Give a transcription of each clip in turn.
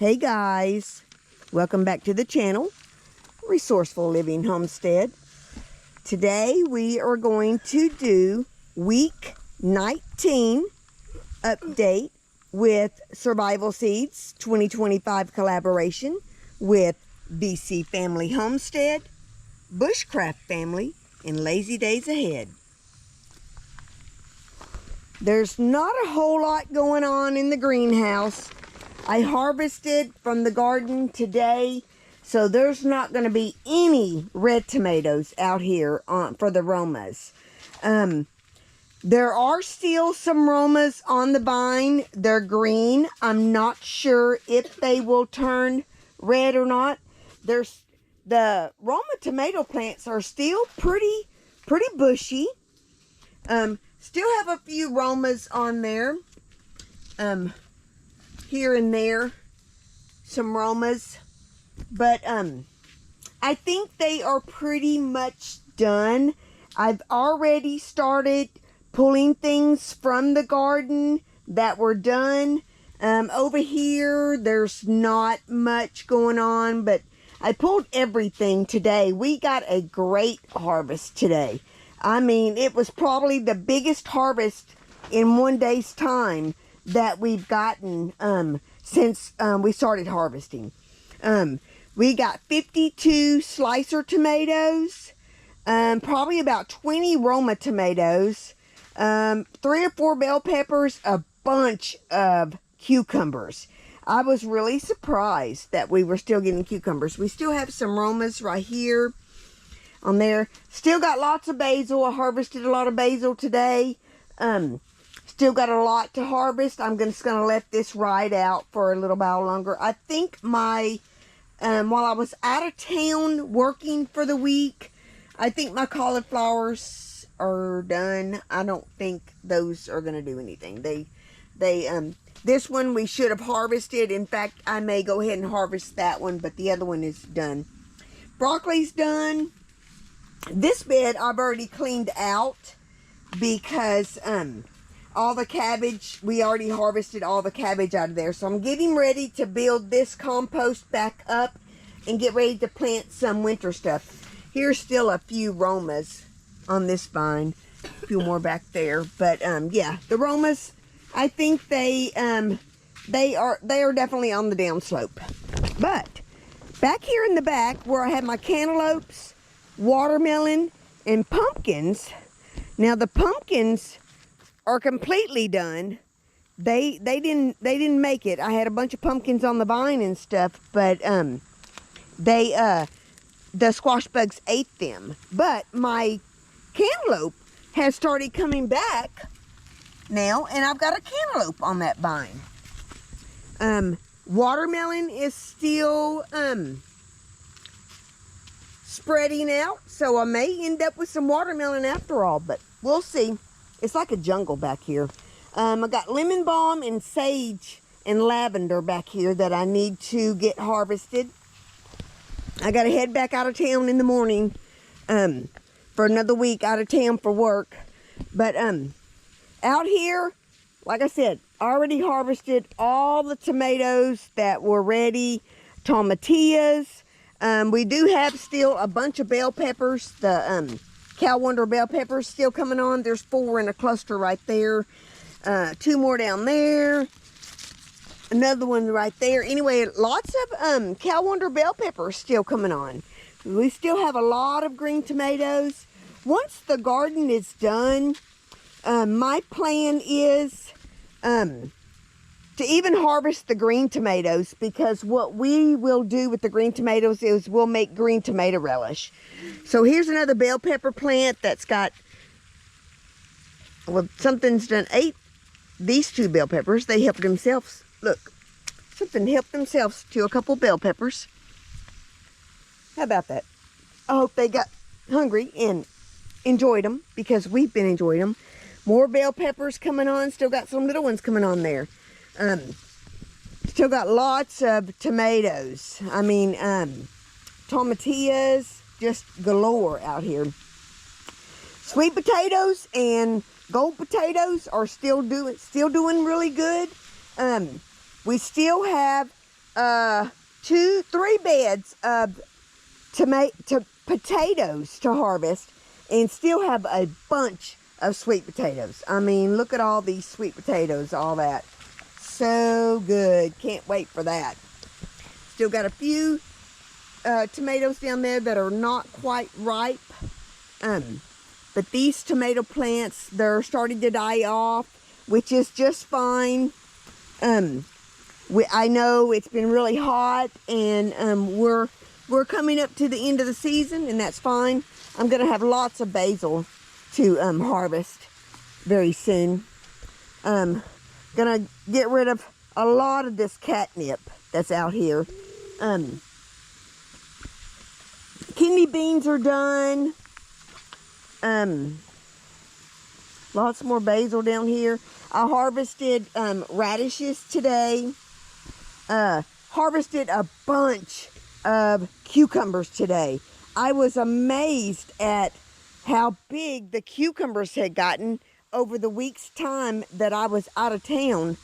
Hey guys, welcome back to the channel, Resourceful Living Homestead. Today we are going to do week 19 update with Survival Seeds 2025 collaboration with BC Family Homestead, Bushcraft Family, and Lazy Days Ahead. There's not a whole lot going on in the greenhouse. I harvested from the garden today, so there's not going to be any red tomatoes out here for the Romas. There are still some Romas on the vine. They're green. I'm not sure if they will turn red or not. The Roma tomato plants are still pretty bushy. Still have a few Romas on there. Here and there, some Romas, but I think they are pretty much done. I've already started pulling things from the garden that were done. Over here, there's not much going on, but I pulled everything today. We got a great harvest today. I mean, it was probably the biggest harvest in one day's time that we've gotten since we started harvesting. We got 52 slicer tomatoes, probably about 20 Roma tomatoes, 3 or 4 bell peppers, a bunch of cucumbers. I was really surprised that we were still getting cucumbers. We still have some Romas right here on there. Still got lots of basil. I harvested a lot of basil today. Still got a lot to harvest. I'm just going to let this ride out for a little while longer. I think while I was out of town working for the week, I think my cauliflowers are done. I don't think those are going to do anything. This one we should have harvested. In fact, I may go ahead and harvest that one, but the other one is done. Broccoli's done. This bed I've already cleaned out because, all the cabbage, we already harvested all the cabbage out of there. So I'm getting ready to build this compost back up and get ready to plant some winter stuff. Here's still a few Romas on this vine. A few more back there. But yeah, the Romas, I think they are definitely on the downslope. But back here in the back where I have my cantaloupes, watermelon, and pumpkins. Now the pumpkins are completely done. They didn't make it. I had a bunch of pumpkins on the vine and stuff, but the squash bugs ate them. But my cantaloupe has started coming back now, and I've got a cantaloupe on that vine. Watermelon is still spreading out, so I may end up with some watermelon after all, but we'll see. It's like a jungle back here. I got lemon balm and sage and lavender back here that I need to get harvested. I got to head back out of town in the morning for another week out of town for work. But out here, like I said, already harvested all the tomatoes that were ready. Tomatillas. We do have still a bunch of bell peppers. The Cow Wonder bell peppers still coming on. There's 4 in a cluster right there. 2 more down there. Another one right there. Anyway, lots of Cow Wonder bell peppers still coming on. We still have a lot of green tomatoes. Once the garden is done, my plan is to even harvest the green tomatoes, because what we will do with the green tomatoes is we'll make green tomato relish. So here's another bell pepper plant that's got, well, something's done ate these 2 bell peppers. They helped themselves. Look, something helped themselves to a couple bell peppers. How about that? I hope they got hungry and enjoyed them, because we've been enjoying them. More bell peppers coming on. Still got some little ones coming on there. Still got lots of tomatoes. I mean, tomatillas just galore out here. Sweet potatoes and gold potatoes are still doing really good. We still have 3 beds of potatoes to harvest, and still have a bunch of sweet potatoes. I mean, look at all these sweet potatoes, all that. So good. Can't wait for that. Still got a few tomatoes down there that are not quite ripe. But these tomato plants, they're starting to die off, which is just fine. I know it's been really hot, and we're coming up to the end of the season, and that's fine. I'm gonna have lots of basil to harvest very soon. Gonna get rid of a lot of this catnip that's out here. Kidney beans are done. Lots more basil down here. I harvested radishes today. Harvested a bunch of cucumbers today. I was amazed at how big the cucumbers had gotten over the week's time that I was out of town.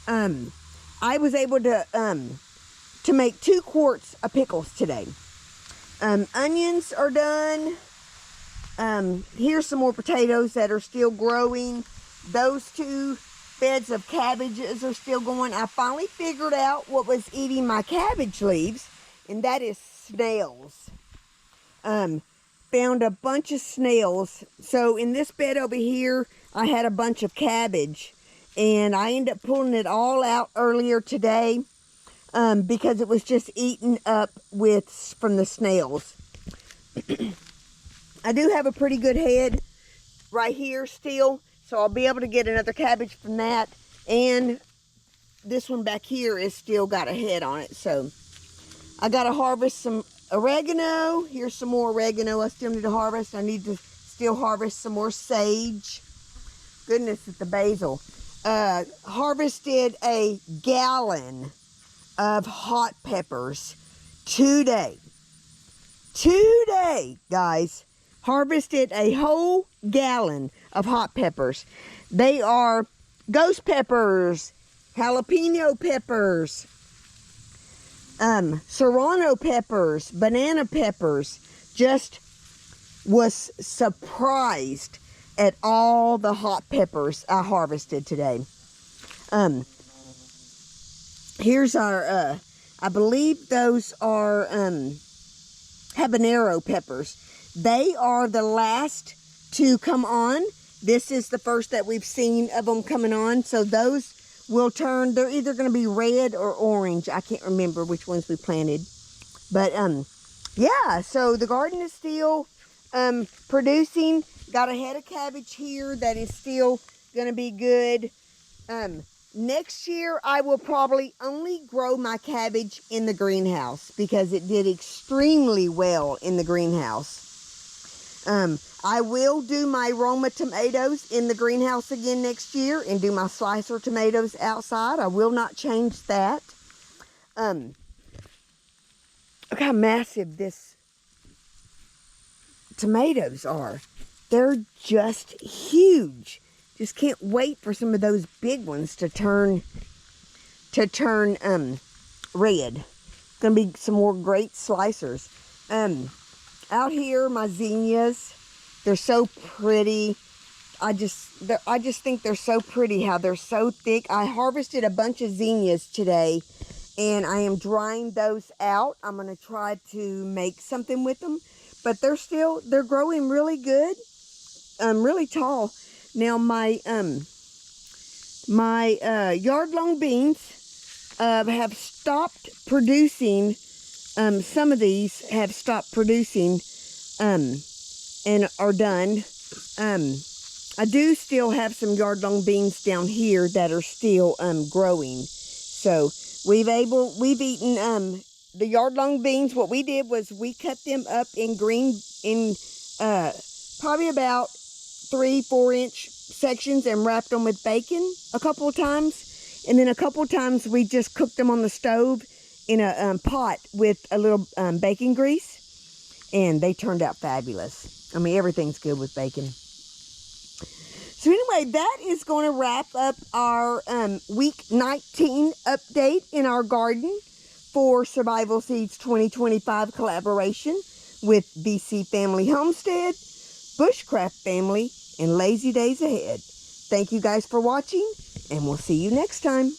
I was able to make 2 quarts of pickles today. Onions are done. Here's some more potatoes that are still growing. Those 2 beds of cabbages are still going. I finally figured out what was eating my cabbage leaves, and that is snails. Found a bunch of snails. So in this bed over here, I had a bunch of cabbage, and I ended up pulling it all out earlier today because it was just eaten up from the snails. I do have a pretty good head right here still, so I'll be able to get another cabbage from that. And this one back here is still got a head on it. So I got to harvest some oregano. Here's some more oregano I still need to harvest. I need to still harvest some more sage. Goodness, at the basil. Harvested a gallon of hot peppers today. Today, guys. Harvested a whole gallon of hot peppers. They are ghost peppers, jalapeno peppers, serrano peppers, banana peppers. Just was surprised at all the hot peppers I harvested today. Here's our, I believe those are habanero peppers. They are the last to come on. This is the first that we've seen of them coming on. So those will turn, they're either going to be red or orange. I can't remember which ones we planted. But yeah, so the garden is still producing. Got a head of cabbage here that is still going to be good. Next year, I will probably only grow my cabbage in the greenhouse because it did extremely well in the greenhouse. I will do my Roma tomatoes in the greenhouse again next year and do my slicer tomatoes outside. I will not change that. Look how massive this tomatoes are. They're just huge. Just can't wait for some of those big ones to turn red. Gonna be some more great slicers. Out here, my zinnias, they're so pretty. I just think they're so pretty how they're so thick. I harvested a bunch of zinnias today, and I am drying those out. I'm gonna try to make something with them, but they're growing really good, really tall. Now my yard-long beans have stopped producing. Some of these have stopped producing and are done. I do still have some yard-long beans down here that are still growing. So we've eaten the yard-long beans. What we did was we cut them up in probably about 3-4 inch sections and wrapped them with bacon a couple of times, and then a couple of times we just cooked them on the stove in a pot with a little bacon grease, and they turned out fabulous. I mean, everything's good with bacon. So anyway, that is going to wrap up our week 19 update in our garden. for Survival Seeds 2025 collaboration with BC Family Homestead, Bushcraft Family, and Lazy Days Ahead. Thank you guys for watching, and we'll see you next time.